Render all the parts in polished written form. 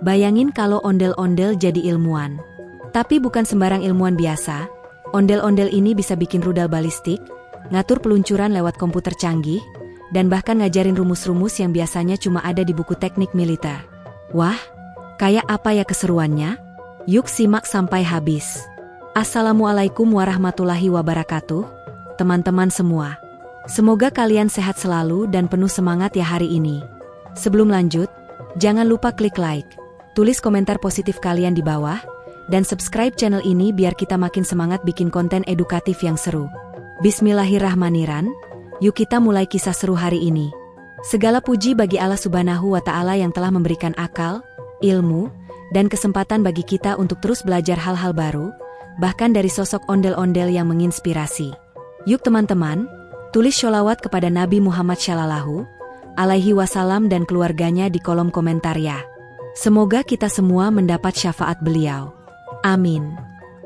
Bayangin kalau ondel-ondel jadi ilmuwan. Tapi bukan sembarang ilmuwan biasa. Ondel-ondel ini bisa bikin rudal balistik, ngatur peluncuran lewat komputer canggih, dan bahkan ngajarin rumus-rumus yang biasanya cuma ada di buku teknik militer. Wah, kayak apa ya keseruannya? Yuk simak sampai habis. Assalamualaikum warahmatullahi wabarakatuh, teman-teman semua. Semoga kalian sehat selalu dan penuh semangat ya hari ini. Sebelum lanjut, jangan lupa klik like, tulis komentar positif kalian di bawah, dan subscribe channel ini biar kita makin semangat bikin konten edukatif yang seru. Bismillahirrahmanirrahim, yuk kita mulai kisah seru hari ini. Segala puji bagi Allah Subhanahu wa Ta'ala yang telah memberikan akal, ilmu, dan kesempatan bagi kita untuk terus belajar hal-hal baru, bahkan dari sosok ondel-ondel yang menginspirasi. Yuk teman-teman, tulis sholawat kepada Nabi Muhammad Shallallahu Alaihi Wasallam dan keluarganya di kolom komentar ya. Semoga kita semua mendapat syafaat beliau. Amin.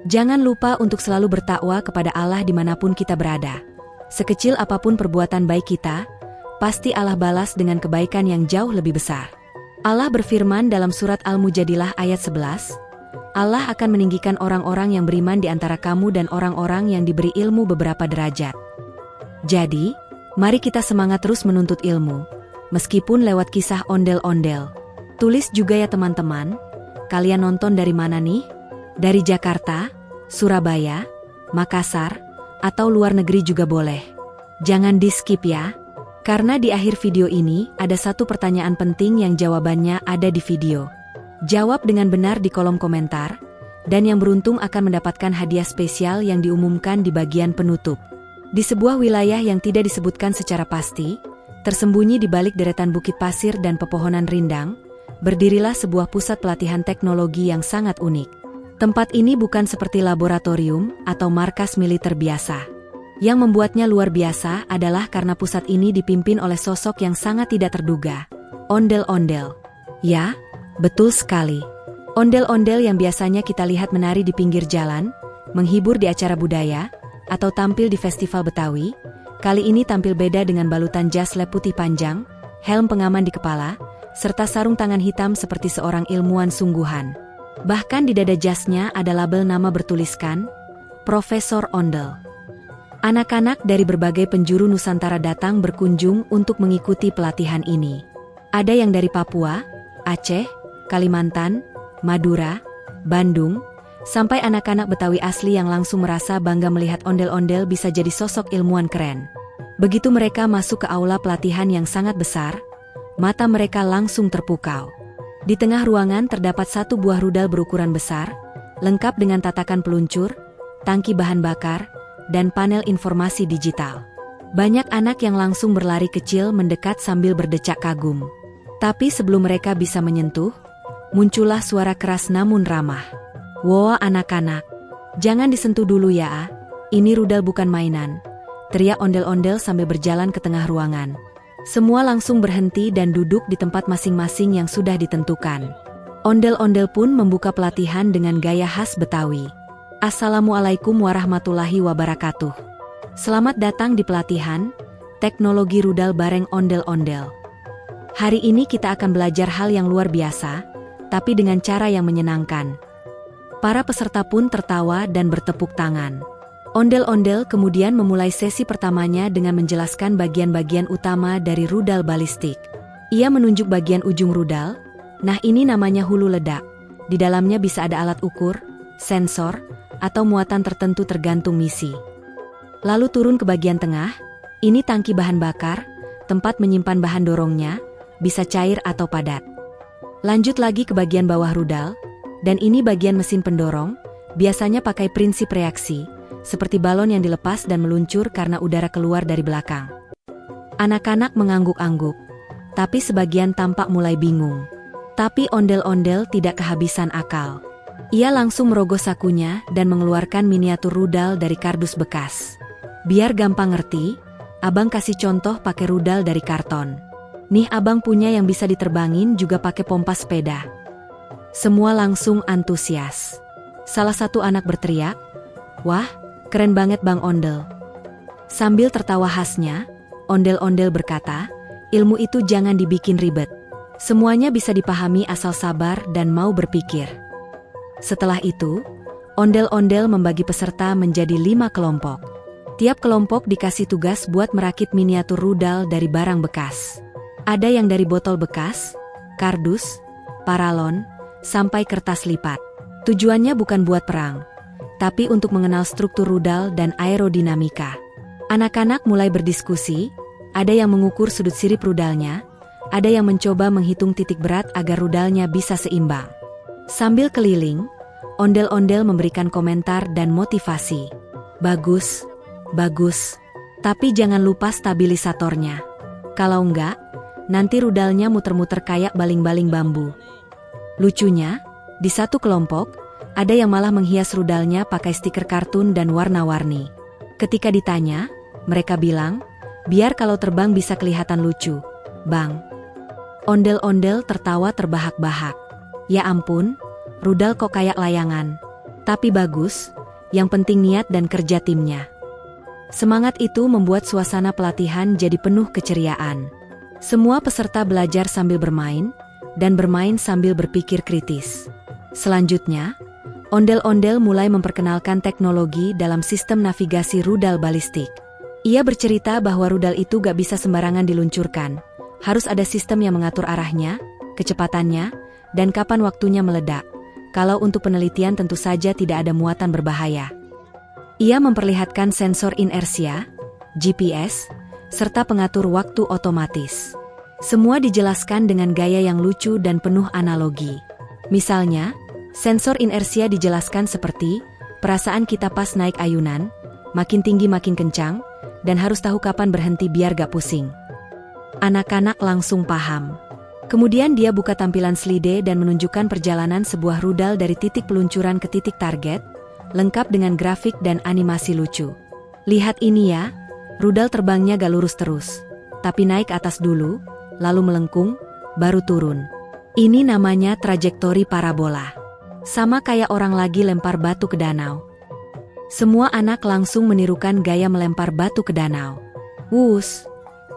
Jangan lupa untuk selalu bertakwa kepada Allah dimanapun kita berada. Sekecil apapun perbuatan baik kita, pasti Allah balas dengan kebaikan yang jauh lebih besar. Allah berfirman dalam surat Al-Mujadilah ayat 11, Allah akan meninggikan orang-orang yang beriman di antara kamu dan orang-orang yang diberi ilmu beberapa derajat. Jadi, mari kita semangat terus menuntut ilmu, meskipun lewat kisah ondel-ondel. Tulis juga ya teman-teman, kalian nonton dari mana nih? Dari Jakarta, Surabaya, Makassar, atau luar negeri juga boleh. Jangan di-skip ya, karena di akhir video ini ada satu pertanyaan penting yang jawabannya ada di video. Jawab dengan benar di kolom komentar, dan yang beruntung akan mendapatkan hadiah spesial yang diumumkan di bagian penutup. Di sebuah wilayah yang tidak disebutkan secara pasti, tersembunyi di balik deretan bukit pasir dan pepohonan rindang, berdirilah sebuah pusat pelatihan teknologi yang sangat unik. Tempat ini bukan seperti laboratorium atau markas militer biasa. Yang membuatnya luar biasa adalah karena pusat ini dipimpin oleh sosok yang sangat tidak terduga. Ondel-ondel. Ya, betul sekali. Ondel-ondel yang biasanya kita lihat menari di pinggir jalan, menghibur di acara budaya, atau tampil di festival Betawi, kali ini tampil beda dengan balutan jas lab putih panjang, helm pengaman di kepala, serta sarung tangan hitam seperti seorang ilmuwan sungguhan. Bahkan di dada jasnya ada label nama bertuliskan, Profesor Ondel. Anak-anak dari berbagai penjuru Nusantara datang berkunjung untuk mengikuti pelatihan ini. Ada yang dari Papua, Aceh, Kalimantan, Madura, Bandung, sampai anak-anak Betawi asli yang langsung merasa bangga melihat ondel-ondel bisa jadi sosok ilmuwan keren. Begitu mereka masuk ke aula pelatihan yang sangat besar, mata mereka langsung terpukau. Di tengah ruangan terdapat satu buah rudal berukuran besar, lengkap dengan tatakan peluncur, tangki bahan bakar, dan panel informasi digital. Banyak anak yang langsung berlari kecil mendekat sambil berdecak kagum. Tapi sebelum mereka bisa menyentuh, muncullah suara keras namun ramah. "Wah anak-anak, jangan disentuh dulu ya, ini rudal bukan mainan," teriak ondel-ondel sambil berjalan ke tengah ruangan. Semua langsung berhenti dan duduk di tempat masing-masing yang sudah ditentukan. Ondel-ondel pun membuka pelatihan dengan gaya khas Betawi. Assalamualaikum warahmatullahi wabarakatuh. Selamat datang di pelatihan Teknologi Rudal bareng ondel-ondel. Hari ini kita akan belajar hal yang luar biasa, tapi dengan cara yang menyenangkan. Para peserta pun tertawa dan bertepuk tangan. Ondel-ondel kemudian memulai sesi pertamanya dengan menjelaskan bagian-bagian utama dari rudal balistik. Ia menunjuk bagian ujung rudal. Nah, ini namanya hulu ledak. Di dalamnya bisa ada alat ukur, sensor, atau muatan tertentu tergantung misi. Lalu turun ke bagian tengah. Ini tangki bahan bakar, tempat menyimpan bahan dorongnya, bisa cair atau padat. Lanjut lagi ke bagian bawah rudal, dan ini bagian mesin pendorong, biasanya pakai prinsip reaksi, seperti balon yang dilepas dan meluncur karena udara keluar dari belakang. Anak-anak mengangguk-angguk, tapi sebagian tampak mulai bingung. Tapi ondel-ondel tidak kehabisan akal. Ia langsung merogoh sakunya dan mengeluarkan miniatur rudal dari kardus bekas. Biar gampang ngerti, abang kasih contoh pakai rudal dari karton. Nih abang punya yang bisa diterbangin juga pakai pompa sepeda. Semua langsung antusias. Salah satu anak berteriak, "Wah, keren banget Bang Ondel." Sambil tertawa khasnya, ondel-ondel berkata, "Ilmu itu jangan dibikin ribet. Semuanya bisa dipahami asal sabar dan mau berpikir. Setelah itu, ondel-ondel membagi peserta menjadi 5 kelompok. Tiap kelompok dikasih tugas buat merakit miniatur rudal dari barang bekas. Ada yang dari botol bekas, kardus, paralon, sampai kertas lipat. Tujuannya bukan buat perang, tapi untuk mengenal struktur rudal dan aerodinamika. Anak-anak mulai berdiskusi, ada yang mengukur sudut sirip rudalnya, ada yang mencoba menghitung titik berat agar rudalnya bisa seimbang. Sambil keliling, ondel-ondel memberikan komentar dan motivasi. Bagus, bagus, tapi jangan lupa stabilisatornya. Kalau enggak, nanti rudalnya muter-muter kayak baling-baling bambu. Lucunya, di satu kelompok, ada yang malah menghias rudalnya pakai stiker kartun dan warna-warni. Ketika ditanya, mereka bilang, biar kalau terbang bisa kelihatan lucu, Bang. Ondel-ondel tertawa terbahak-bahak. Ya ampun, rudal kok kayak layangan. Tapi bagus, yang penting niat dan kerja timnya. Semangat itu membuat suasana pelatihan jadi penuh keceriaan. Semua peserta belajar sambil bermain, dan bermain sambil berpikir kritis. Selanjutnya, ondel-ondel mulai memperkenalkan teknologi dalam sistem navigasi rudal balistik. Ia bercerita bahwa rudal itu gak bisa sembarangan diluncurkan. Harus ada sistem yang mengatur arahnya, kecepatannya, dan kapan waktunya meledak. Kalau untuk penelitian tentu saja tidak ada muatan berbahaya. Ia memperlihatkan sensor inersia, GPS, serta pengatur waktu otomatis. Semua dijelaskan dengan gaya yang lucu dan penuh analogi. Misalnya, sensor inersia dijelaskan seperti, perasaan kita pas naik ayunan, makin tinggi makin kencang, dan harus tahu kapan berhenti biar gak pusing. Anak-anak langsung paham. Kemudian dia buka tampilan slide dan menunjukkan perjalanan sebuah rudal dari titik peluncuran ke titik target, lengkap dengan grafik dan animasi lucu. Lihat ini ya, rudal terbangnya gak lurus terus, tapi naik atas dulu, lalu melengkung, baru turun. Ini namanya trajektori parabola. Sama kayak orang lagi lempar batu ke danau. Semua anak langsung menirukan gaya melempar batu ke danau. Wus!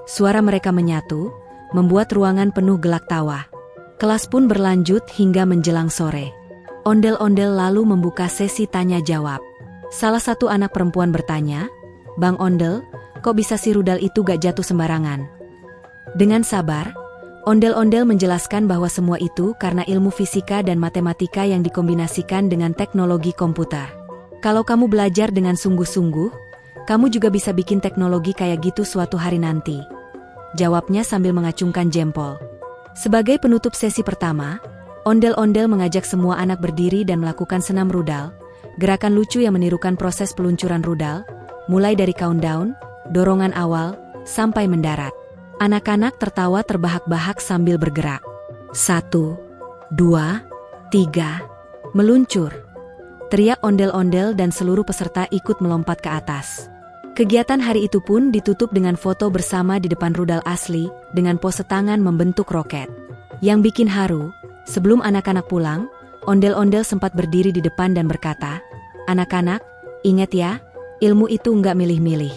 Suara mereka menyatu, membuat ruangan penuh gelak tawa. Kelas pun berlanjut hingga menjelang sore. Ondel-ondel lalu membuka sesi tanya-jawab. Salah satu anak perempuan bertanya, Bang Ondel, kok bisa si rudal itu gak jatuh sembarangan? Dengan sabar, ondel-ondel menjelaskan bahwa semua itu karena ilmu fisika dan matematika yang dikombinasikan dengan teknologi komputer. Kalau kamu belajar dengan sungguh-sungguh, kamu juga bisa bikin teknologi kayak gitu suatu hari nanti. Jawabnya sambil mengacungkan jempol. Sebagai penutup sesi pertama, ondel-ondel mengajak semua anak berdiri dan melakukan senam rudal, gerakan lucu yang menirukan proses peluncuran rudal, mulai dari countdown, dorongan awal, sampai mendarat. Anak-anak tertawa terbahak-bahak sambil bergerak. 1, 2, 3, meluncur. Teriak ondel-ondel dan seluruh peserta ikut melompat ke atas. Kegiatan hari itu pun ditutup dengan foto bersama di depan rudal asli, dengan pose tangan membentuk roket. Yang bikin haru, sebelum anak-anak pulang, ondel-ondel sempat berdiri di depan dan berkata, "Anak-anak, ingat ya, ilmu itu nggak milih-milih.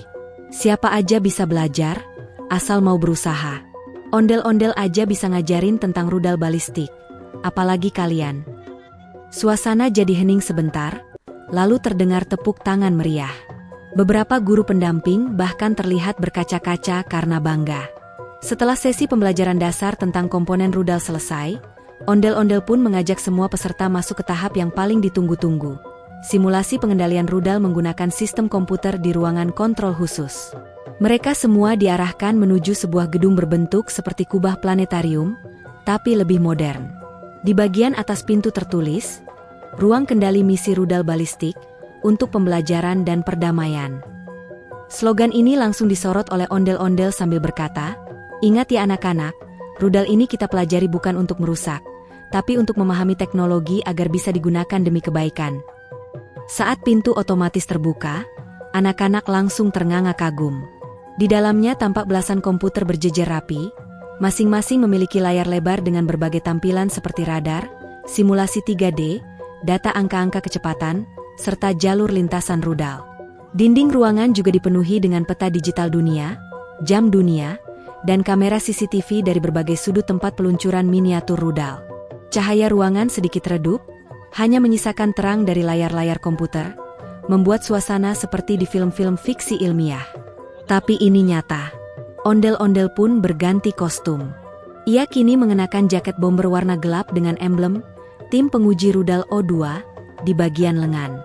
Siapa aja bisa belajar, asal mau berusaha. Ondel-ondel aja bisa ngajarin tentang rudal balistik, apalagi kalian." Suasana jadi hening sebentar, lalu terdengar tepuk tangan meriah. Beberapa guru pendamping bahkan terlihat berkaca-kaca karena bangga. Setelah sesi pembelajaran dasar tentang komponen rudal selesai, ondel-ondel pun mengajak semua peserta masuk ke tahap yang paling ditunggu-tunggu. Simulasi pengendalian rudal menggunakan sistem komputer di ruangan kontrol khusus. Mereka semua diarahkan menuju sebuah gedung berbentuk seperti kubah planetarium, tapi lebih modern. Di bagian atas pintu tertulis, "Ruang kendali misi rudal balistik, untuk pembelajaran dan perdamaian." Slogan ini langsung disorot oleh ondel-ondel sambil berkata, "Ingat ya anak-anak, rudal ini kita pelajari bukan untuk merusak, tapi untuk memahami teknologi agar bisa digunakan demi kebaikan." Saat pintu otomatis terbuka, anak-anak langsung ternganga kagum. Di dalamnya tampak belasan komputer berjejer rapi, masing-masing memiliki layar lebar dengan berbagai tampilan seperti radar, simulasi 3D, data angka-angka kecepatan, serta jalur lintasan rudal. Dinding ruangan juga dipenuhi dengan peta digital dunia, jam dunia, dan kamera CCTV dari berbagai sudut tempat peluncuran miniatur rudal. Cahaya ruangan sedikit redup, hanya menyisakan terang dari layar-layar komputer, membuat suasana seperti di film-film fiksi ilmiah. Tapi ini nyata. Ondel-ondel pun berganti kostum. Ia kini mengenakan jaket bomber warna gelap dengan emblem tim penguji rudal O2 di bagian lengan.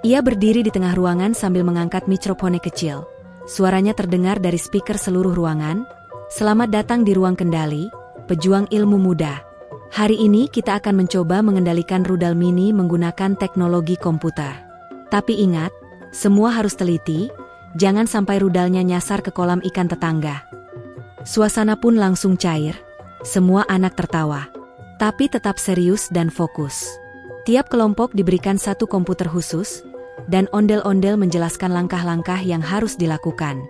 Ia berdiri di tengah ruangan sambil mengangkat mikrofon kecil. Suaranya terdengar dari speaker seluruh ruangan. Selamat datang di ruang kendali, pejuang ilmu muda. Hari ini kita akan mencoba mengendalikan rudal mini menggunakan teknologi komputer. Tapi ingat, semua harus teliti, jangan sampai rudalnya nyasar ke kolam ikan tetangga. Suasana pun langsung cair, semua anak tertawa. Tapi tetap serius dan fokus. Tiap kelompok diberikan satu komputer khusus, dan ondel-ondel menjelaskan langkah-langkah yang harus dilakukan.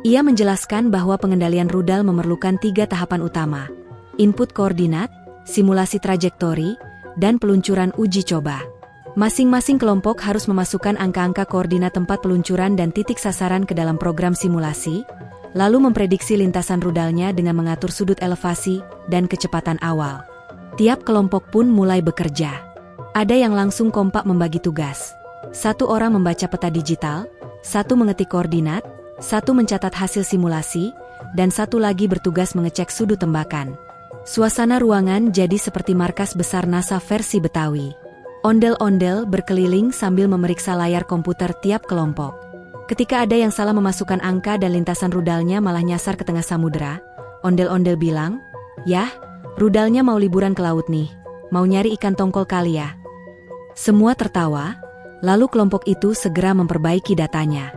Ia menjelaskan bahwa pengendalian rudal memerlukan 3 tahapan utama: input koordinat, simulasi trajektori, dan peluncuran uji coba. Masing-masing kelompok harus memasukkan angka-angka koordinat tempat peluncuran dan titik sasaran ke dalam program simulasi, lalu memprediksi lintasan rudalnya dengan mengatur sudut elevasi dan kecepatan awal. Tiap kelompok pun mulai bekerja. Ada yang langsung kompak membagi tugas. 1 orang membaca peta digital, 1 mengetik koordinat, 1 mencatat hasil simulasi, dan 1 lagi bertugas mengecek sudut tembakan. Suasana ruangan jadi seperti markas besar NASA versi Betawi. Ondel-ondel berkeliling sambil memeriksa layar komputer tiap kelompok. Ketika ada yang salah memasukkan angka dan lintasan rudalnya malah nyasar ke tengah samudera, ondel-ondel bilang, "Yah, rudalnya mau liburan ke laut nih, mau nyari ikan tongkol kali ya." Semua tertawa, lalu kelompok itu segera memperbaiki datanya.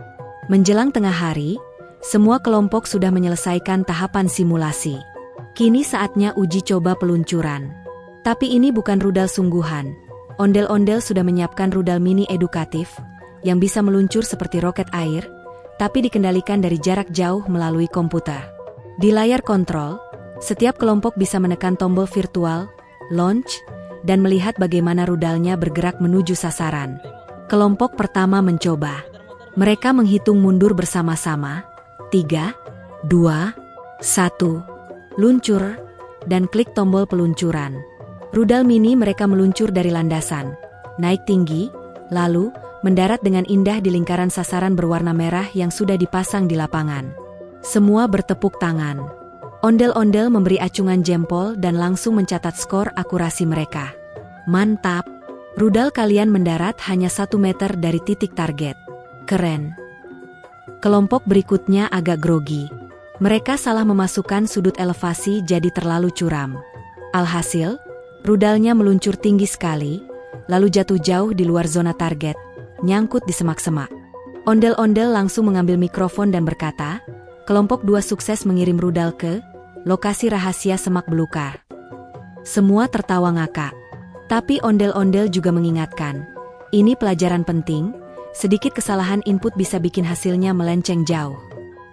Menjelang tengah hari, semua kelompok sudah menyelesaikan tahapan simulasi. Kini saatnya uji coba peluncuran. Tapi ini bukan rudal sungguhan. Ondel-ondel sudah menyiapkan rudal mini edukatif, yang bisa meluncur seperti roket air, tapi dikendalikan dari jarak jauh melalui komputer. Di layar kontrol, setiap kelompok bisa menekan tombol virtual, launch, dan melihat bagaimana rudalnya bergerak menuju sasaran. Kelompok pertama mencoba. Mereka menghitung mundur bersama-sama, 3, 2, 1, luncur, dan klik tombol peluncuran. Rudal mini mereka meluncur dari landasan, naik tinggi, lalu mendarat dengan indah di lingkaran sasaran berwarna merah yang sudah dipasang di lapangan. Semua bertepuk tangan. Ondel-ondel memberi acungan jempol dan langsung mencatat skor akurasi mereka. Mantap! Rudal kalian mendarat hanya 1 meter dari titik target. Keren. Kelompok berikutnya agak grogi. Mereka salah memasukkan sudut elevasi jadi terlalu curam. Alhasil, rudalnya meluncur tinggi sekali, lalu jatuh jauh di luar zona target, nyangkut di semak-semak. Ondel-ondel langsung mengambil mikrofon dan berkata, kelompok 2 sukses mengirim rudal ke lokasi rahasia semak belukar. Semua tertawa ngakak. Tapi ondel-ondel juga mengingatkan, ini pelajaran penting. Sedikit kesalahan input bisa bikin hasilnya melenceng jauh.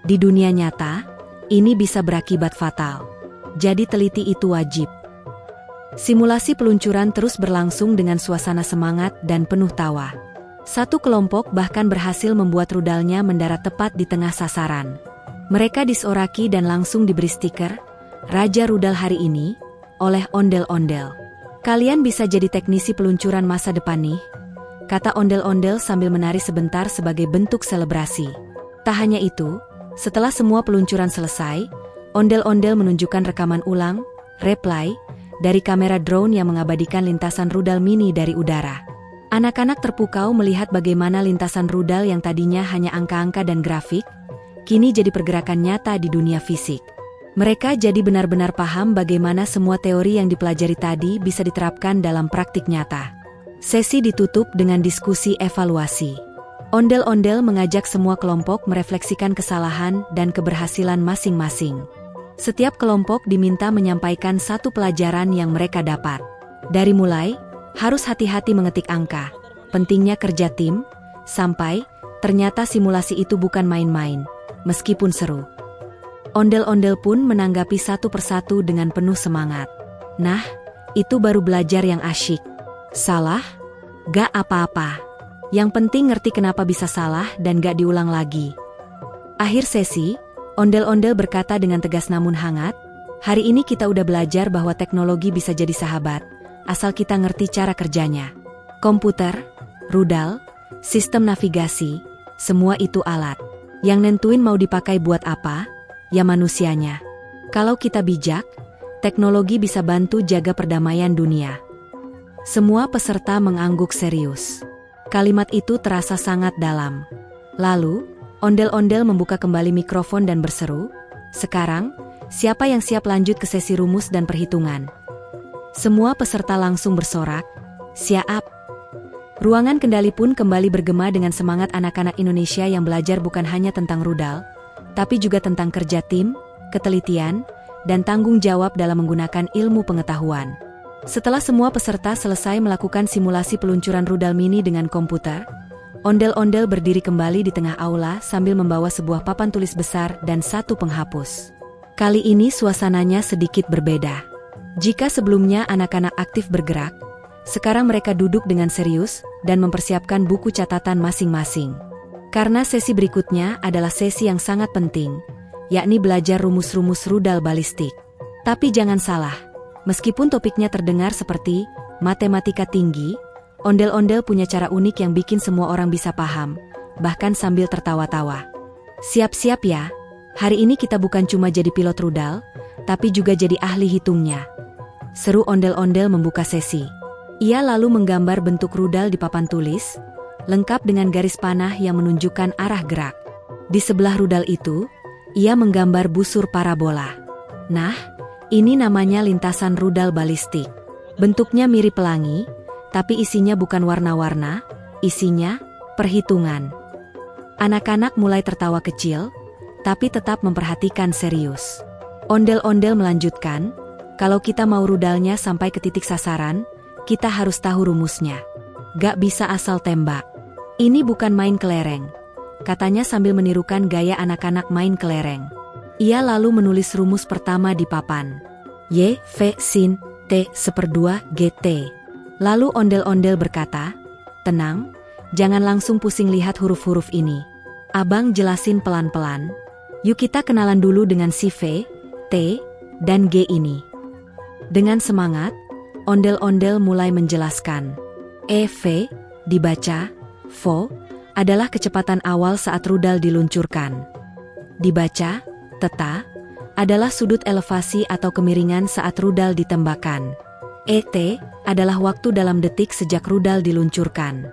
Di dunia nyata, ini bisa berakibat fatal. Jadi teliti itu wajib. Simulasi peluncuran terus berlangsung dengan suasana semangat dan penuh tawa. 1 kelompok bahkan berhasil membuat rudalnya mendarat tepat di tengah sasaran. Mereka disoraki dan langsung diberi stiker, "Raja Rudal hari ini," oleh ondel-ondel. "Kalian bisa jadi teknisi peluncuran masa depan nih," kata ondel-ondel sambil menari sebentar sebagai bentuk selebrasi. Tak hanya itu, setelah semua peluncuran selesai, ondel-ondel menunjukkan rekaman ulang, replay, dari kamera drone yang mengabadikan lintasan rudal mini dari udara. Anak-anak terpukau melihat bagaimana lintasan rudal yang tadinya hanya angka-angka dan grafik, kini jadi pergerakan nyata di dunia fisik. Mereka jadi benar-benar paham bagaimana semua teori yang dipelajari tadi bisa diterapkan dalam praktik nyata. Sesi ditutup dengan diskusi evaluasi. Ondel-ondel mengajak semua kelompok merefleksikan kesalahan dan keberhasilan masing-masing. Setiap kelompok diminta menyampaikan 1 pelajaran yang mereka dapat. Dari mulai, harus hati-hati mengetik angka, pentingnya kerja tim, sampai, ternyata simulasi itu bukan main-main, meskipun seru. Ondel-ondel pun menanggapi satu persatu dengan penuh semangat. Nah, itu baru belajar yang asyik. Salah? Gak apa-apa. Yang penting ngerti kenapa bisa salah dan gak diulang lagi. Akhir sesi, Ondel-ondel berkata dengan tegas namun hangat, hari ini kita udah belajar bahwa teknologi bisa jadi sahabat, asal kita ngerti cara kerjanya. Komputer, rudal, sistem navigasi, semua itu alat. Yang nentuin mau dipakai buat apa, ya manusianya. Kalau kita bijak, teknologi bisa bantu jaga perdamaian dunia. Semua peserta mengangguk serius. Kalimat itu terasa sangat dalam. Lalu, ondel-ondel membuka kembali mikrofon dan berseru, "Sekarang, siapa yang siap lanjut ke sesi rumus dan perhitungan?" Semua peserta langsung bersorak, "Siap." Ruangan kendali pun kembali bergema dengan semangat anak-anak Indonesia yang belajar bukan hanya tentang rudal, tapi juga tentang kerja tim, ketelitian, dan tanggung jawab dalam menggunakan ilmu pengetahuan. Setelah semua peserta selesai melakukan simulasi peluncuran rudal mini dengan komputer, ondel-ondel berdiri kembali di tengah aula sambil membawa sebuah papan tulis besar dan satu penghapus. Kali ini suasananya sedikit berbeda. Jika sebelumnya anak-anak aktif bergerak, sekarang mereka duduk dengan serius dan mempersiapkan buku catatan masing-masing. Karena sesi berikutnya adalah sesi yang sangat penting, yakni belajar rumus-rumus rudal balistik. Tapi jangan salah, meskipun topiknya terdengar seperti matematika tinggi, ondel-ondel punya cara unik yang bikin semua orang bisa paham, bahkan sambil tertawa-tawa. Siap-siap ya, hari ini kita bukan cuma jadi pilot rudal, tapi juga jadi ahli hitungnya. Seru ondel-ondel membuka sesi. Ia lalu menggambar bentuk rudal di papan tulis, lengkap dengan garis panah yang menunjukkan arah gerak. Di sebelah rudal itu, ia menggambar busur parabola. Nah, ini namanya lintasan rudal balistik. Bentuknya mirip pelangi, tapi isinya bukan warna-warna, isinya perhitungan. Anak-anak mulai tertawa kecil, tapi tetap memperhatikan serius. Ondel-ondel melanjutkan, kalau kita mau rudalnya sampai ke titik sasaran, kita harus tahu rumusnya. Gak bisa asal tembak. Ini bukan main kelereng, katanya sambil menirukan gaya anak-anak main kelereng. Ia lalu menulis rumus pertama di papan. Y, V, sin, T, /2, GT. Lalu ondel-ondel berkata, "Tenang, jangan langsung pusing lihat huruf-huruf ini. Abang jelasin pelan-pelan. Yuk kita kenalan dulu dengan si V, T, dan G ini." Dengan semangat, ondel-ondel mulai menjelaskan. V, dibaca, VO, adalah kecepatan awal saat rudal diluncurkan. Dibaca, Theta, adalah sudut elevasi atau kemiringan saat rudal ditembakkan. ET, adalah waktu dalam detik sejak rudal diluncurkan.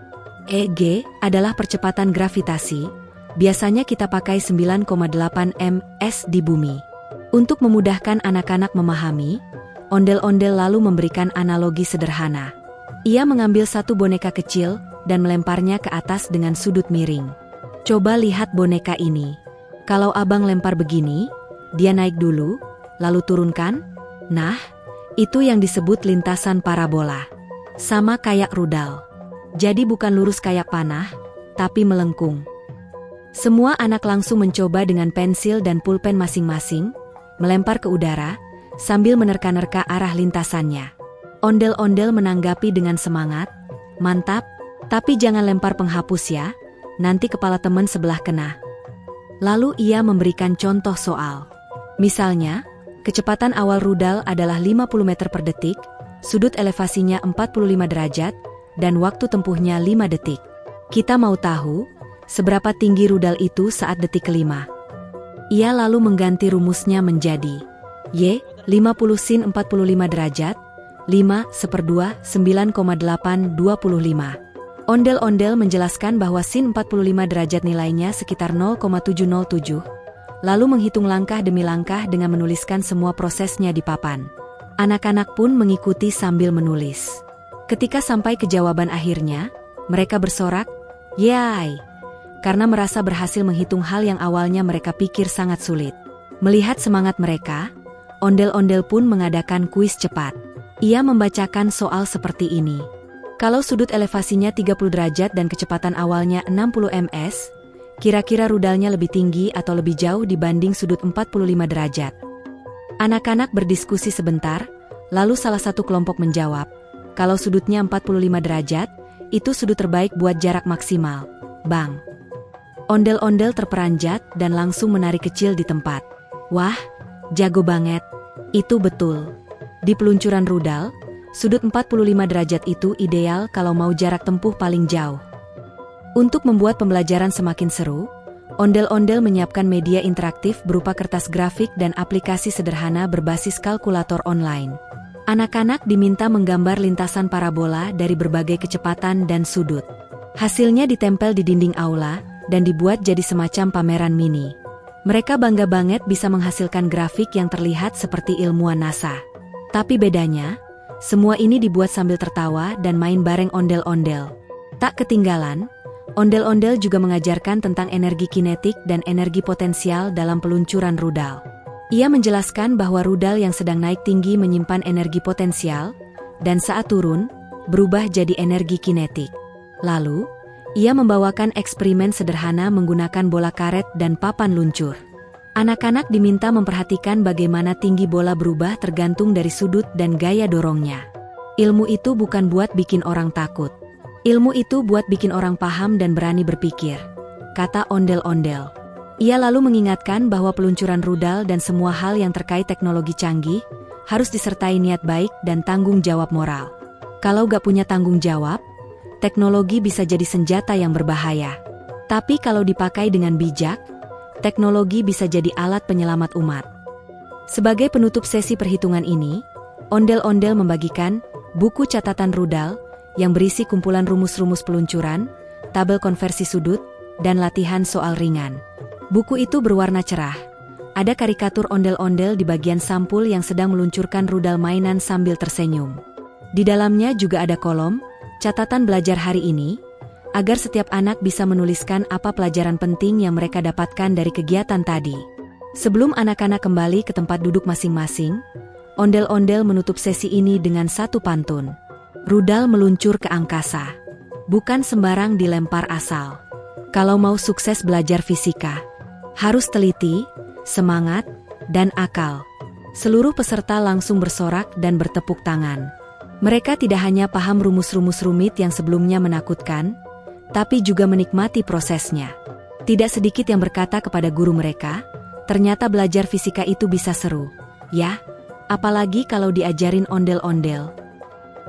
EG, adalah percepatan gravitasi, biasanya kita pakai 9,8 ms di bumi. Untuk memudahkan anak-anak memahami, ondel-ondel lalu memberikan analogi sederhana. Ia mengambil satu boneka kecil dan melemparnya ke atas dengan sudut miring. Coba lihat boneka ini. Kalau abang lempar begini, dia naik dulu, lalu turunkan. Nah, itu yang disebut lintasan parabola. Sama kayak rudal. Jadi bukan lurus kayak panah, tapi melengkung. Semua anak langsung mencoba dengan pensil dan pulpen masing-masing, melempar ke udara, sambil menerka-nerka arah lintasannya. Ondel-ondel menanggapi dengan semangat, "Mantap, tapi jangan lempar penghapus ya, nanti kepala teman sebelah kena." Lalu ia memberikan contoh soal. Misalnya, kecepatan awal rudal adalah 50 meter per detik, sudut elevasinya 45 derajat, dan waktu tempuhnya 5 detik. Kita mau tahu, seberapa tinggi rudal itu saat detik kelima. Ia lalu mengganti rumusnya menjadi Y, 50 sin 45 derajat, 5 /2, 9,825. Ondel-ondel menjelaskan bahwa sin 45 derajat nilainya sekitar 0,707, lalu menghitung langkah demi langkah dengan menuliskan semua prosesnya di papan. Anak-anak pun mengikuti sambil menulis. Ketika sampai ke jawaban akhirnya, mereka bersorak, "Yay!" karena merasa berhasil menghitung hal yang awalnya mereka pikir sangat sulit. Melihat semangat mereka, ondel-ondel pun mengadakan kuis cepat. Ia membacakan soal seperti ini. Kalau sudut elevasinya 30 derajat dan kecepatan awalnya 60 ms, kira-kira rudalnya lebih tinggi atau lebih jauh dibanding sudut 45 derajat? Anak-anak berdiskusi sebentar, lalu salah satu kelompok menjawab, kalau sudutnya 45 derajat, itu sudut terbaik buat jarak maksimal, Bang. Ondel-ondel terperanjat dan langsung menari kecil di tempat. Wah, jago banget. Itu betul. Di peluncuran rudal, sudut 45 derajat itu ideal kalau mau jarak tempuh paling jauh. Untuk membuat pembelajaran semakin seru, ondel-ondel menyiapkan media interaktif berupa kertas grafik dan aplikasi sederhana berbasis kalkulator online. Anak-anak diminta menggambar lintasan parabola dari berbagai kecepatan dan sudut. Hasilnya ditempel di dinding aula dan dibuat jadi semacam pameran mini. Mereka bangga banget bisa menghasilkan grafik yang terlihat seperti ilmuwan NASA. Tapi bedanya, semua ini dibuat sambil tertawa dan main bareng ondel-ondel. Tak ketinggalan, ondel-ondel juga mengajarkan tentang energi kinetik dan energi potensial dalam peluncuran rudal. Ia menjelaskan bahwa rudal yang sedang naik tinggi menyimpan energi potensial, dan saat turun, berubah jadi energi kinetik. Lalu, ia membawakan eksperimen sederhana menggunakan bola karet dan papan luncur. Anak-anak diminta memperhatikan bagaimana tinggi bola berubah tergantung dari sudut dan gaya dorongnya. Ilmu itu bukan buat bikin orang takut. Ilmu itu buat bikin orang paham dan berani berpikir, kata ondel-ondel. Ia lalu mengingatkan bahwa peluncuran rudal dan semua hal yang terkait teknologi canggih harus disertai niat baik dan tanggung jawab moral. Kalau gak punya tanggung jawab, teknologi bisa jadi senjata yang berbahaya. Tapi kalau dipakai dengan bijak, teknologi bisa jadi alat penyelamat umat. Sebagai penutup sesi perhitungan ini, ondel-ondel membagikan buku catatan rudal yang berisi kumpulan rumus-rumus peluncuran, tabel konversi sudut, dan latihan soal ringan. Buku itu berwarna cerah. Ada karikatur ondel-ondel di bagian sampul yang sedang meluncurkan rudal mainan sambil tersenyum. Di dalamnya juga ada kolom catatan belajar hari ini, agar setiap anak bisa menuliskan apa pelajaran penting yang mereka dapatkan dari kegiatan tadi. Sebelum anak-anak kembali ke tempat duduk masing-masing, ondel-ondel menutup sesi ini dengan satu pantun. Rudal meluncur ke angkasa. Bukan sembarang dilempar asal. Kalau mau sukses belajar fisika, harus teliti, semangat, dan akal. Seluruh peserta langsung bersorak dan bertepuk tangan. Mereka tidak hanya paham rumus-rumus rumit yang sebelumnya menakutkan, tapi juga menikmati prosesnya. Tidak sedikit yang berkata kepada guru mereka, ternyata belajar fisika itu bisa seru. Ya, apalagi kalau diajarin ondel-ondel.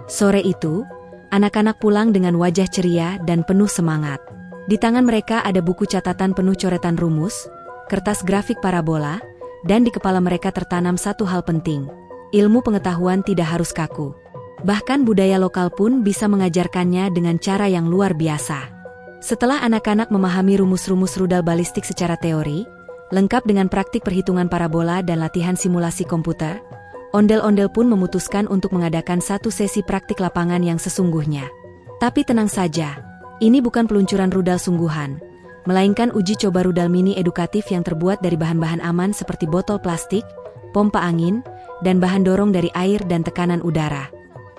Sore itu, anak-anak pulang dengan wajah ceria dan penuh semangat. Di tangan mereka ada buku catatan penuh coretan rumus, kertas grafik parabola, dan di kepala mereka tertanam satu hal penting. Ilmu pengetahuan tidak harus kaku. Bahkan budaya lokal pun bisa mengajarkannya dengan cara yang luar biasa. Setelah anak-anak memahami rumus-rumus rudal balistik secara teori, lengkap dengan praktik perhitungan parabola dan latihan simulasi komputer, ondel-ondel pun memutuskan untuk mengadakan satu sesi praktik lapangan yang sesungguhnya. Tapi tenang saja, ini bukan peluncuran rudal sungguhan, melainkan uji coba rudal mini edukatif yang terbuat dari bahan-bahan aman seperti botol plastik, pompa angin, dan bahan dorong dari air dan tekanan udara.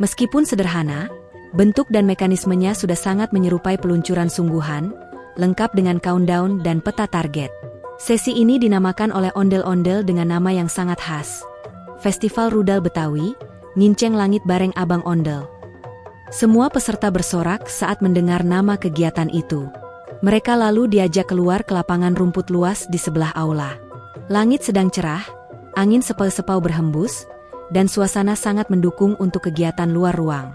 Meskipun sederhana, bentuk dan mekanismenya sudah sangat menyerupai peluncuran sungguhan, lengkap dengan countdown dan peta target. Sesi ini dinamakan oleh ondel-ondel dengan nama yang sangat khas. Festival Rudal Betawi, Nginceng Langit Bareng Abang Ondel. Semua peserta bersorak saat mendengar nama kegiatan itu. Mereka lalu diajak keluar ke lapangan rumput luas di sebelah aula. Langit sedang cerah, angin sepau-sepau berhembus, dan suasana sangat mendukung untuk kegiatan luar ruang.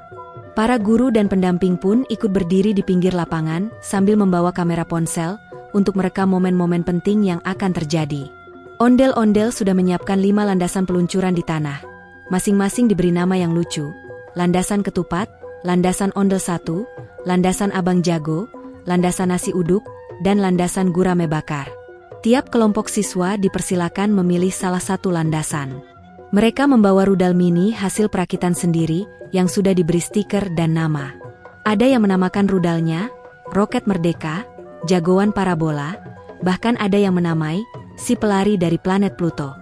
Para guru dan pendamping pun ikut berdiri di pinggir lapangan sambil membawa kamera ponsel untuk merekam momen-momen penting yang akan terjadi. Ondel-ondel sudah menyiapkan 5 landasan peluncuran di tanah. Masing-masing diberi nama yang lucu. Landasan ketupat, landasan ondel 1, landasan abang jago, landasan nasi uduk, dan landasan gurame bakar. Tiap kelompok siswa dipersilakan memilih salah satu landasan. Mereka membawa rudal mini hasil perakitan sendiri yang sudah diberi stiker dan nama. Ada yang menamakan rudalnya Roket Merdeka, Jagoan Parabola, bahkan ada yang menamai si pelari dari planet Pluto.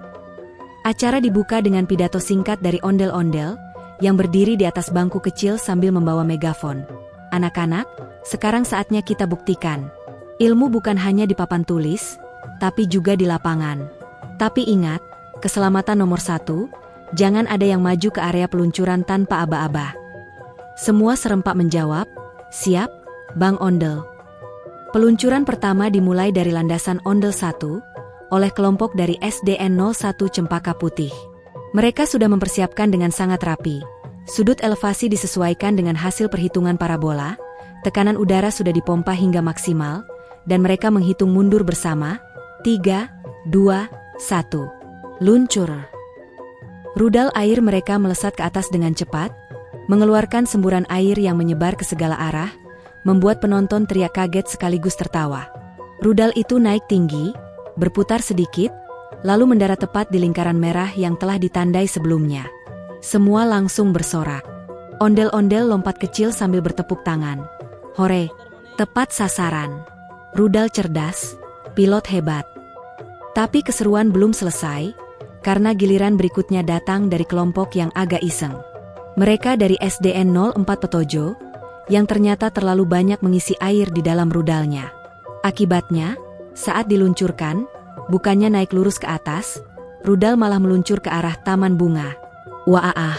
Acara dibuka dengan pidato singkat dari ondel-ondel yang berdiri di atas bangku kecil sambil membawa megafon. Anak-anak, sekarang saatnya kita buktikan. Ilmu bukan hanya di papan tulis, tapi juga di lapangan. Tapi ingat, keselamatan nomor 1, jangan ada yang maju ke area peluncuran tanpa aba-aba. Semua serempak menjawab, siap, Bang Ondel. Peluncuran pertama dimulai dari landasan Ondel 1, oleh kelompok dari SDN 01 Cempaka Putih. Mereka sudah mempersiapkan dengan sangat rapi. Sudut elevasi disesuaikan dengan hasil perhitungan parabola, tekanan udara sudah dipompa hingga maksimal, dan mereka menghitung mundur bersama. 3, 2, 1. Luncur. Rudal air mereka melesat ke atas dengan cepat, mengeluarkan semburan air yang menyebar ke segala arah, membuat penonton teriak kaget sekaligus tertawa. Rudal itu naik tinggi, berputar sedikit, lalu mendarat tepat di lingkaran merah yang telah ditandai sebelumnya. Semua langsung bersorak. Ondel-ondel lompat kecil sambil bertepuk tangan. Hore, tepat sasaran. Rudal cerdas, pilot hebat. Tapi keseruan belum selesai, karena giliran berikutnya datang dari kelompok yang agak iseng. Mereka dari SDN 04 Petojo, yang ternyata terlalu banyak mengisi air di dalam rudalnya. Akibatnya, saat diluncurkan, bukannya naik lurus ke atas, rudal malah meluncur ke arah taman bunga. Wah,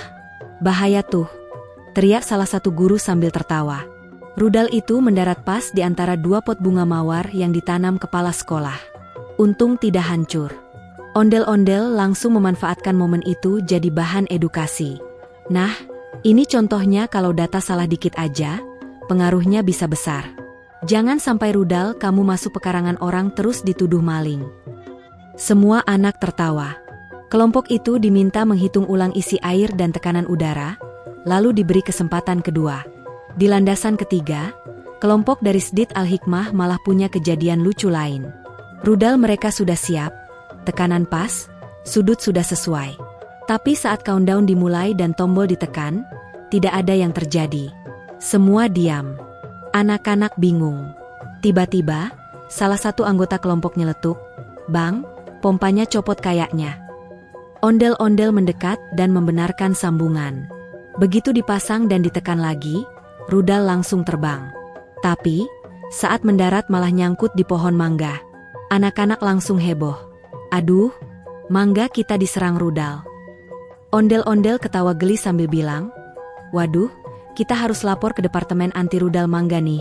bahaya tuh, teriak salah satu guru sambil tertawa. Rudal itu mendarat pas di antara dua pot bunga mawar yang ditanam kepala sekolah. Untung tidak hancur. Ondel-ondel langsung memanfaatkan momen itu jadi bahan edukasi. Nah, ini contohnya kalau data salah dikit aja, pengaruhnya bisa besar. Jangan sampai rudal kamu masuk pekarangan orang terus dituduh maling. Semua anak tertawa. Kelompok itu diminta menghitung ulang isi air dan tekanan udara, lalu diberi kesempatan kedua. Di landasan ketiga, kelompok dari Sdit Al-Hikmah malah punya kejadian lucu lain. Rudal mereka sudah siap, tekanan pas, sudut sudah sesuai. Tapi saat countdown dimulai dan tombol ditekan, tidak ada yang terjadi. Semua diam. Anak-anak bingung. Tiba-tiba, salah satu anggota kelompok nyeletuk, "Bang, pompanya copot kayaknya." Ondel-ondel mendekat dan membenarkan sambungan. Begitu dipasang dan ditekan lagi, rudal langsung terbang. Tapi, saat mendarat malah nyangkut di pohon mangga. Anak-anak langsung heboh. "Aduh, mangga kita diserang rudal." Ondel-ondel ketawa geli sambil bilang, "Waduh, kita harus lapor ke departemen anti rudal mangga nih."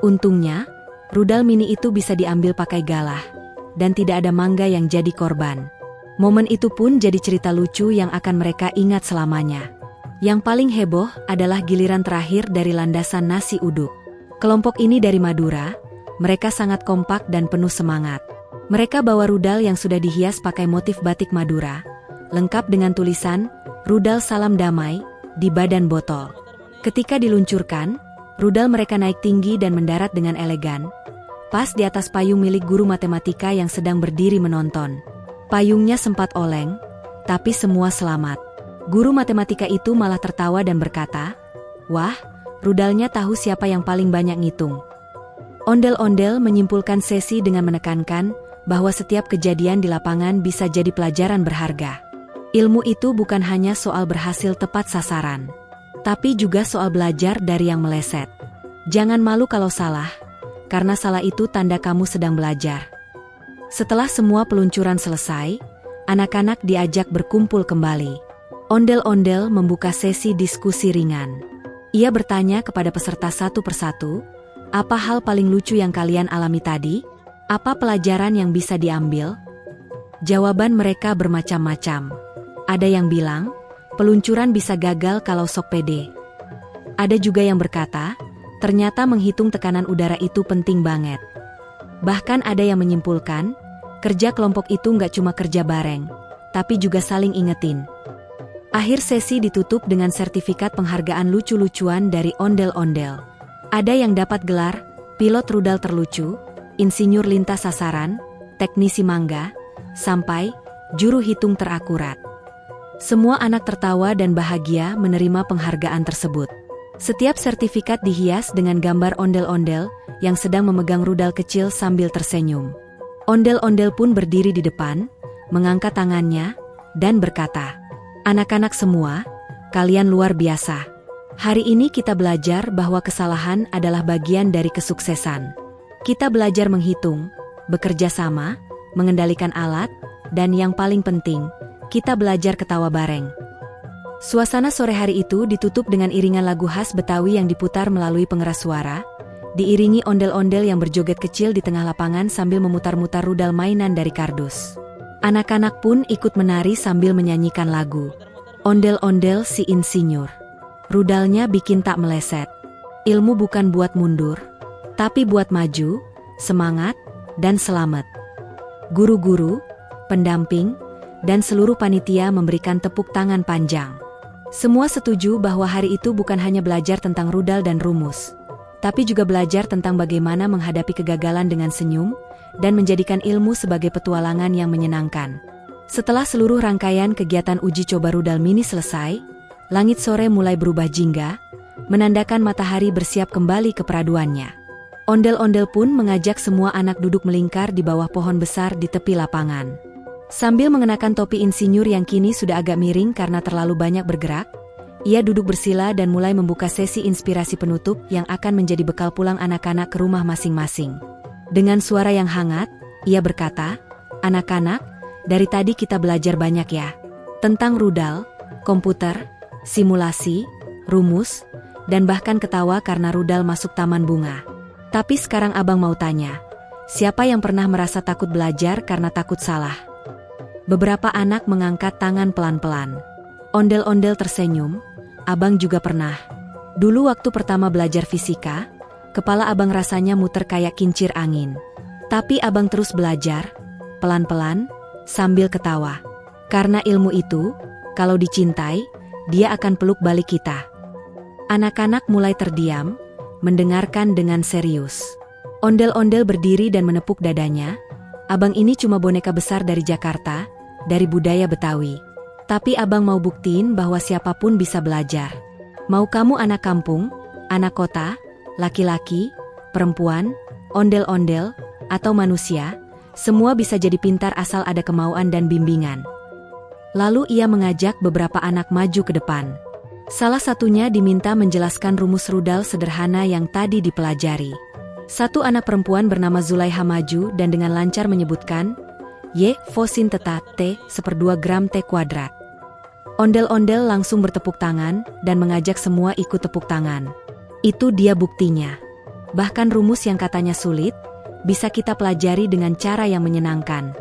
Untungnya, rudal mini itu bisa diambil pakai galah, dan tidak ada mangga yang jadi korban. Momen itu pun jadi cerita lucu yang akan mereka ingat selamanya. Yang paling heboh adalah giliran terakhir dari landasan nasi uduk. Kelompok ini dari Madura, mereka sangat kompak dan penuh semangat. Mereka bawa rudal yang sudah dihias pakai motif batik Madura, lengkap dengan tulisan, "Rudal Salam Damai," di badan botol. Ketika diluncurkan, rudal mereka naik tinggi dan mendarat dengan elegan, pas di atas payung milik guru matematika yang sedang berdiri menonton. Payungnya sempat oleng, tapi semua selamat. Guru matematika itu malah tertawa dan berkata, "Wah, rudalnya tahu siapa yang paling banyak ngitung." Ondel-ondel menyimpulkan sesi dengan menekankan bahwa setiap kejadian di lapangan bisa jadi pelajaran berharga. Ilmu itu bukan hanya soal berhasil tepat sasaran, tapi juga soal belajar dari yang meleset. Jangan malu kalau salah, karena salah itu tanda kamu sedang belajar. Setelah semua peluncuran selesai, anak-anak diajak berkumpul kembali. Ondel-ondel membuka sesi diskusi ringan. Ia bertanya kepada peserta satu persatu, "Apa hal paling lucu yang kalian alami tadi? Apa pelajaran yang bisa diambil?" Jawaban mereka bermacam-macam. Ada yang bilang, peluncuran bisa gagal kalau sok pede. Ada juga yang berkata, ternyata menghitung tekanan udara itu penting banget. Bahkan ada yang menyimpulkan, kerja kelompok itu nggak cuma kerja bareng, tapi juga saling ingetin. Akhir sesi ditutup dengan sertifikat penghargaan lucu-lucuan dari ondel-ondel. Ada yang dapat gelar, pilot rudal terlucu, insinyur lintas sasaran, teknisi mangga, sampai juru hitung terakurat. Semua anak tertawa dan bahagia menerima penghargaan tersebut. Setiap sertifikat dihias dengan gambar ondel-ondel yang sedang memegang rudal kecil sambil tersenyum. Ondel-ondel pun berdiri di depan, mengangkat tangannya, dan berkata, "Anak-anak semua, kalian luar biasa. Hari ini kita belajar bahwa kesalahan adalah bagian dari kesuksesan. Kita belajar menghitung, bekerja sama, mengendalikan alat, dan yang paling penting, kita belajar ketawa bareng." Suasana sore hari itu ditutup dengan iringan lagu khas Betawi yang diputar melalui pengeras suara, diiringi ondel-ondel yang berjoget kecil di tengah lapangan sambil memutar-mutar rudal mainan dari kardus. Anak-anak pun ikut menari sambil menyanyikan lagu. Ondel-ondel si insinyur. Rudalnya bikin tak meleset. Ilmu bukan buat mundur, tapi buat maju, semangat, dan selamat. Guru-guru, pendamping, dan seluruh panitia memberikan tepuk tangan panjang. Semua setuju bahwa hari itu bukan hanya belajar tentang rudal dan rumus, tapi juga belajar tentang bagaimana menghadapi kegagalan dengan senyum, dan menjadikan ilmu sebagai petualangan yang menyenangkan. Setelah seluruh rangkaian kegiatan uji coba rudal mini selesai, langit sore mulai berubah jingga, menandakan matahari bersiap kembali ke peraduannya. Ondel-ondel pun mengajak semua anak duduk melingkar di bawah pohon besar di tepi lapangan. Sambil mengenakan topi insinyur yang kini sudah agak miring karena terlalu banyak bergerak, ia duduk bersila dan mulai membuka sesi inspirasi penutup yang akan menjadi bekal pulang anak-anak ke rumah masing-masing. Dengan suara yang hangat, ia berkata, "Anak-anak, dari tadi kita belajar banyak ya. Tentang rudal, komputer, simulasi, rumus, dan bahkan ketawa karena rudal masuk taman bunga. Tapi sekarang abang mau tanya, siapa yang pernah merasa takut belajar karena takut salah?" Beberapa anak mengangkat tangan pelan-pelan. Ondel-ondel tersenyum, "Abang juga pernah. Dulu waktu pertama belajar fisika, kepala abang rasanya muter kayak kincir angin. Tapi abang terus belajar, pelan-pelan, sambil ketawa. Karena ilmu itu, kalau dicintai, dia akan peluk balik kita." Anak-anak mulai terdiam, mendengarkan dengan serius. Ondel-ondel berdiri dan menepuk dadanya. "Abang ini cuma boneka besar dari Jakarta, dari budaya Betawi. Tapi abang mau buktiin bahwa siapapun bisa belajar. Mau kamu anak kampung, anak kota, laki-laki, perempuan, ondel-ondel, atau manusia, semua bisa jadi pintar asal ada kemauan dan bimbingan." Lalu ia mengajak beberapa anak maju ke depan. Salah satunya diminta menjelaskan rumus rudal sederhana yang tadi dipelajari. Satu anak perempuan bernama Zulaiha maju dan dengan lancar menyebutkan, Y, fosin teta, T, 1/2 gram T kuadrat. Ondel-ondel langsung bertepuk tangan dan mengajak semua ikut tepuk tangan. Itu dia buktinya. Bahkan rumus yang katanya sulit, bisa kita pelajari dengan cara yang menyenangkan.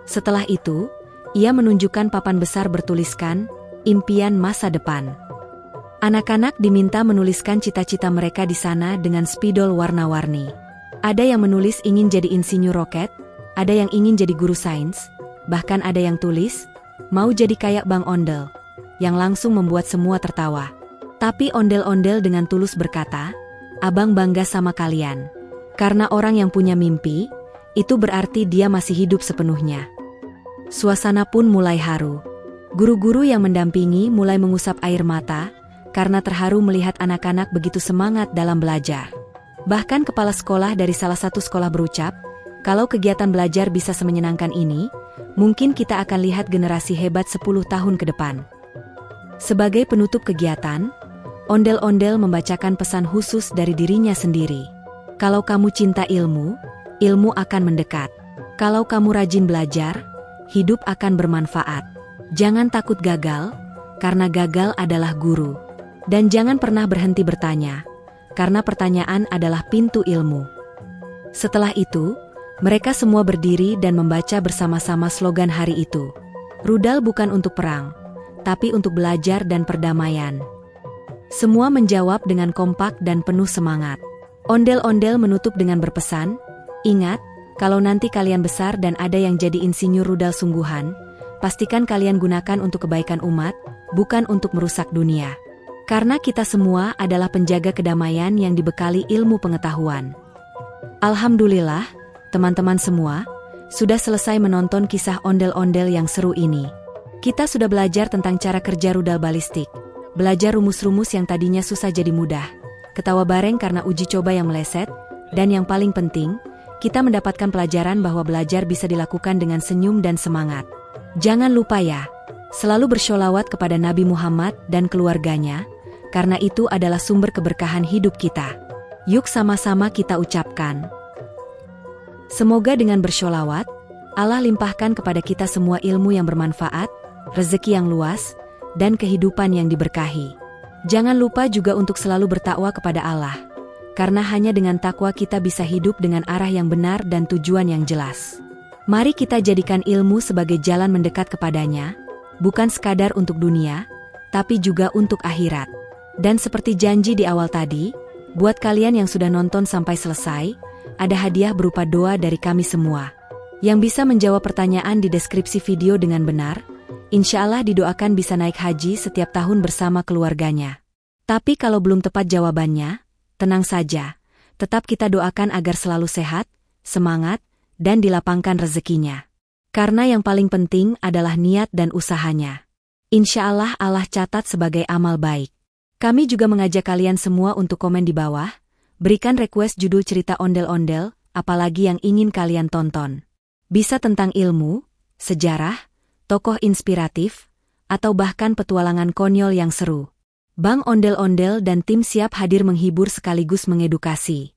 Setelah itu, ia menunjukkan papan besar bertuliskan, impian masa depan. Anak-anak diminta menuliskan cita-cita mereka di sana dengan spidol warna-warni. Ada yang menulis ingin jadi insinyur roket, ada yang ingin jadi guru sains, bahkan ada yang tulis, mau jadi kayak Bang Ondel, yang langsung membuat semua tertawa. Tapi ondel-ondel dengan tulus berkata, "Abang bangga sama kalian. Karena orang yang punya mimpi, itu berarti dia masih hidup sepenuhnya." Suasana pun mulai haru. Guru-guru yang mendampingi mulai mengusap air mata, karena terharu melihat anak-anak begitu semangat dalam belajar. Bahkan kepala sekolah dari salah satu sekolah berucap, "Kalau kegiatan belajar bisa semenyenangkan ini, mungkin kita akan lihat generasi hebat 10 tahun ke depan." Sebagai penutup kegiatan, ondel-ondel membacakan pesan khusus dari dirinya sendiri. Kalau kamu cinta ilmu, ilmu akan mendekat. Kalau kamu rajin belajar, hidup akan bermanfaat. Jangan takut gagal, karena gagal adalah guru. Dan jangan pernah berhenti bertanya, karena pertanyaan adalah pintu ilmu. Setelah itu, mereka semua berdiri dan membaca bersama-sama slogan hari itu. Rudal bukan untuk perang, tapi untuk belajar dan perdamaian. Semua menjawab dengan kompak dan penuh semangat. Ondel-ondel menutup dengan berpesan, "Ingat, kalau nanti kalian besar dan ada yang jadi insinyur rudal sungguhan, pastikan kalian gunakan untuk kebaikan umat, bukan untuk merusak dunia. Karena kita semua adalah penjaga kedamaian yang dibekali ilmu pengetahuan." Alhamdulillah, teman-teman semua, sudah selesai menonton kisah ondel-ondel yang seru ini. Kita sudah belajar tentang cara kerja rudal balistik, belajar rumus-rumus yang tadinya susah jadi mudah, ketawa bareng karena uji coba yang meleset, dan yang paling penting, kita mendapatkan pelajaran bahwa belajar bisa dilakukan dengan senyum dan semangat. Jangan lupa ya, selalu bersholawat kepada Nabi Muhammad dan keluarganya, karena itu adalah sumber keberkahan hidup kita. Yuk sama-sama kita ucapkan. Semoga dengan bersholawat, Allah limpahkan kepada kita semua ilmu yang bermanfaat, rezeki yang luas, dan kehidupan yang diberkahi. Jangan lupa juga untuk selalu bertakwa kepada Allah, karena hanya dengan takwa kita bisa hidup dengan arah yang benar dan tujuan yang jelas. Mari kita jadikan ilmu sebagai jalan mendekat kepadanya, bukan sekadar untuk dunia, tapi juga untuk akhirat. Dan seperti janji di awal tadi, buat kalian yang sudah nonton sampai selesai, ada hadiah berupa doa dari kami semua. Yang bisa menjawab pertanyaan di deskripsi video dengan benar, insya Allah didoakan bisa naik haji setiap tahun bersama keluarganya. Tapi kalau belum tepat jawabannya, tenang saja, tetap kita doakan agar selalu sehat, semangat, dan dilapangkan rezekinya. Karena yang paling penting adalah niat dan usahanya. Insya Allah Allah catat sebagai amal baik. Kami juga mengajak kalian semua untuk komen di bawah, berikan request judul cerita ondel-ondel, apalagi yang ingin kalian tonton. Bisa tentang ilmu, sejarah, tokoh inspiratif, atau bahkan petualangan konyol yang seru. Bang Ondel-Ondel dan tim siap hadir menghibur sekaligus mengedukasi.